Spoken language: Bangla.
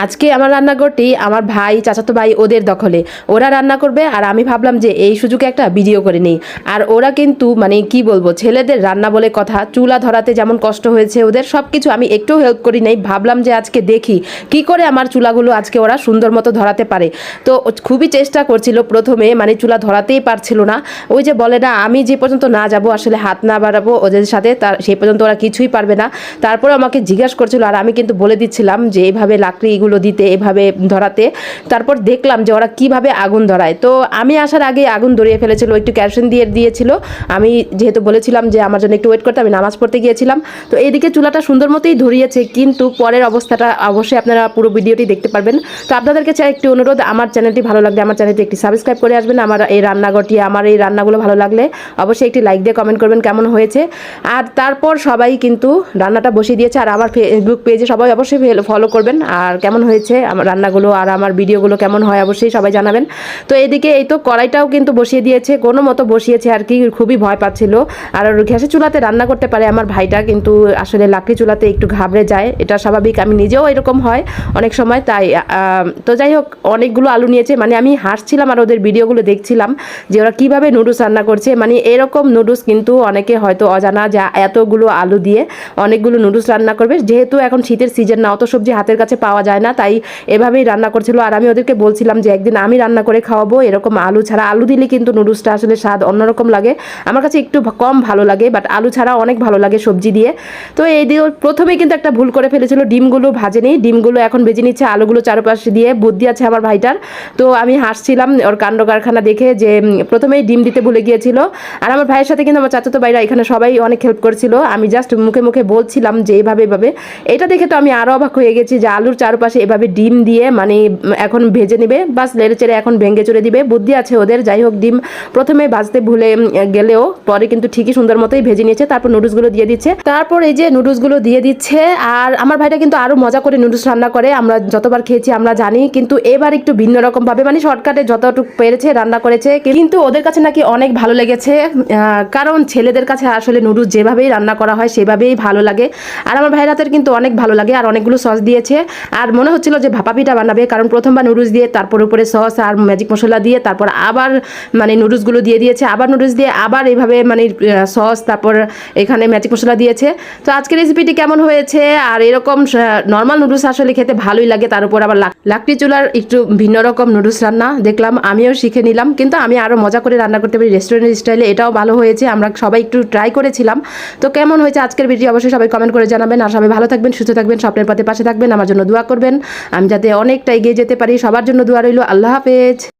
আজকে আমার রান্নাঘরটি আমার ভাই, চাচাতো ভাই ওদের দখলে। ওরা রান্না করবে আর আমি ভাবলাম যে এই সুযোগে একটা ভিডিও করে নিই। আর ওরা কিন্তু মানে কি বলবো, ছেলেদের রান্না বলে কথা, চুলা ধরাতে যেমন কষ্ট হয়েছে ওদের, সব কিছু আমি একটু হেল্প করি নাই। ভাবলাম যে আজকে দেখি কি করে আমার চুলাগুলো আজকে ওরা সুন্দর মতো ধরাতে পারে। তো খুবই চেষ্টা করছিল প্রথমে, মানে চুলা ধরাতেই পারছিল না। ওই যে বলে না, আমি যে পর্যন্ত না যাব, আসলে হাত না বাড়াবো ওদের সাথে, তার সেই পর্যন্ত ওরা কিছুই পারবে না। তারপর আমাকে জিজ্ঞাসা করছিল আর আমি কিন্তু বলে দিচ্ছিলাম যে এইভাবে লাকড়িগুলো দিতে, এভাবে ধরাতে। তারপর দেখলাম যে ওরা কিভাবে আগুন ধরায়। তো আমি আসার আগে আগুন ধরিয়ে ফেলেছিল, একটু কেরোসিন দিয়ে দিয়েছিল। আমি যেহেতু বলেছিলাম যে আমার জন্য একটু ওয়েট করতে, আমি নামাজ পড়তে গিয়েছিলাম। তো এইদিকে চুলাটা সুন্দর মতোই ধরিয়েছে, কিন্তু পরের অবস্থাটা অবশ্যই আপনারা পুরো ভিডিওটি দেখতে পারবেন। তো আপনাদেরকে চাই একটি অনুরোধ, আমার চ্যানেলটি ভালো লাগলে আমার চ্যানেলটি একটি সাবস্ক্রাইব করে আসবেন। আমার এই রান্নাঘরটি, আমার এই রান্নাগুলো ভালো লাগলে অবশ্যই একটি লাইক দিয়ে কমেন্ট করবেন কেমন হয়েছে। আর তারপর সবাই কিন্তু রান্নাটা বসিয়ে দিয়েছে, আর আমার ফেসবুক পেজে সবাই অবশ্যই ফলো করবেন। আর কেমন হয়েছে আমার রান্নাগুলো আর আমার ভিডিওগুলো কেমন হয় অবশ্যই সবাই জানাবেন। তো এদিকে এই তো কড়াইটাও কিন্তু বসিয়ে দিয়েছে, কোনো মতো বসিয়েছে আর কি, খুবই ভয় পাচ্ছিল। আর গ্যাসের চুলাতে রান্না করতে পারে আমার ভাইটা, কিন্তু আসলে লাকড়ি চুলাতে একটু ঘাবড়ে যায়, এটা স্বাভাবিক। আমি নিজেও এরকম হয় অনেক সময়, তাই তো যাই হোক, অনেকগুলো আলু নিয়েছে। মানে আমি হাসছিলাম আর ওদের ভিডিওগুলো দেখছিলাম যে ওরা কীভাবে নুডলস রান্না করছে। মানে এরকম নুডলস কিন্তু অনেকে হয়তো অজানা, যা এতগুলো আলু দিয়ে অনেকগুলো নুডলস রান্না করবে। যেহেতু এখন শীতের সিজন না, অত সবজি হাতের কাছে পাওয়া যায় না, তাই এভাবেই রান্না করছিল। আর আমি ওদেরকে বলছিলাম যে একদিন আমি রান্না করে খাওয়াবো এরকম আলু ছাড়া। আলু দিলে কিন্তু নুডলসটা আসলে স্বাদ অন্যরকম লাগে, আমার কাছে একটু কম ভালো লাগে, বাট আলু ছাড়া অনেক ভালো লাগে সবজি দিয়ে। তো এই দিয়ে প্রথমেই কিন্তু একটা ভুল করে ফেলেছিল, ডিমগুলো ভাজেনি। ডিমগুলো এখন ভেজে নিচ্ছে, আলুগুলো চারপাশে দিয়ে। বুদ্ধি আছে আমার ভাইটার। তো আমি হাসছিলাম ওর কাণ্ড কারখানা দেখে, যে প্রথমেই ডিম দিতে ভুলে গিয়েছিল। আর আমার ভাইয়ের সাথে কিন্তু আমার চাচাতো ভাইরা এখানে সবাই অনেক হেল্প করেছিল। আমি জাস্ট মুখে মুখে বলছিলাম যে এইভাবে এভাবে। এটা দেখে তো আমি আরও অবাক হয়ে গেছি যে আলুর চারপাশে এভাবে ডিম দিয়ে মানে এখন ভেজে নেবে, বাস লেড়ে চেড়ে এখন ভেঙে চড়ে দিবে। বুদ্ধি আছে ওদের। যাই হোক, ডিম প্রথমে ভাজতে ভুলে গেলেও পরে কিন্তু ঠিকই সুন্দর মতোই ভেজে নিয়েছে। তারপর নুডলসগুলো দিয়ে দিচ্ছে। তারপর এই যে নুডলসগুলো দিয়ে দিচ্ছে। আর আমার ভাইটা কিন্তু আরও মজা করে নুডলস রান্না করে, আমরা যতবার খেয়েছি আমরা জানি, কিন্তু এবার একটু ভিন্ন রকম ভাবে, মানে শর্টকাটে যতটুকু পেরেছে রান্না করেছে। কিন্তু ওদের কাছে নাকি অনেক ভালো লেগেছে, কারণ ছেলেদের কাছে আসলে নুডলস যেভাবেই রান্না করা হয় সেভাবেই ভালো লাগে। আর আমার ভাইয়ের হাতের কিন্তু অনেক ভালো লাগে। আর অনেকগুলো সস দিয়েছে। আর মনে হচ্ছিল যে ভাপা পিঠা বানাবে, কারণ প্রথমবার নুডলস দিয়ে তারপর উপরে সস আর ম্যাজিক মশলা দিয়ে তারপর আবার মানে নুডলসগুলো দিয়ে দিয়েছে, আবার নুডলস দিয়ে আবার এইভাবে মানে সস, তারপর এখানে ম্যাজিক মশলা দিয়েছে। তো আজকের রেসিপিটি কেমন হয়েছে? আর এরকম নর্মাল নুডলস আসলে খেতে ভালোই লাগে, তার উপর আবার লাকড়ি চুলার একটু ভিন্ন রকম নুডলস রান্না দেখলাম, আমিও শিখে নিলাম। কিন্তু আমি আরও মজা করে রান্না করতে পারি রেস্টুরেন্টের স্টাইলে, এটাও ভালো হয়েছে। আমরা সবাই একটু ট্রাই করেছিলাম। তো কেমন হয়েছে আজকের ভিডিও অবশ্যই সবাই কমেন্ট করে জানাবেন। আর সবাই ভালো থাকবেন, সুস্থ থাকবেন, স্বপ্নের পথে পাশে থাকবেন, আমার জন্য দোয়া করবেন, আমি যাতে অনেকটা এগিয়ে যেতে পারি। সবার জন্য দোয়া রইল। আল্লাহ হাফেজ।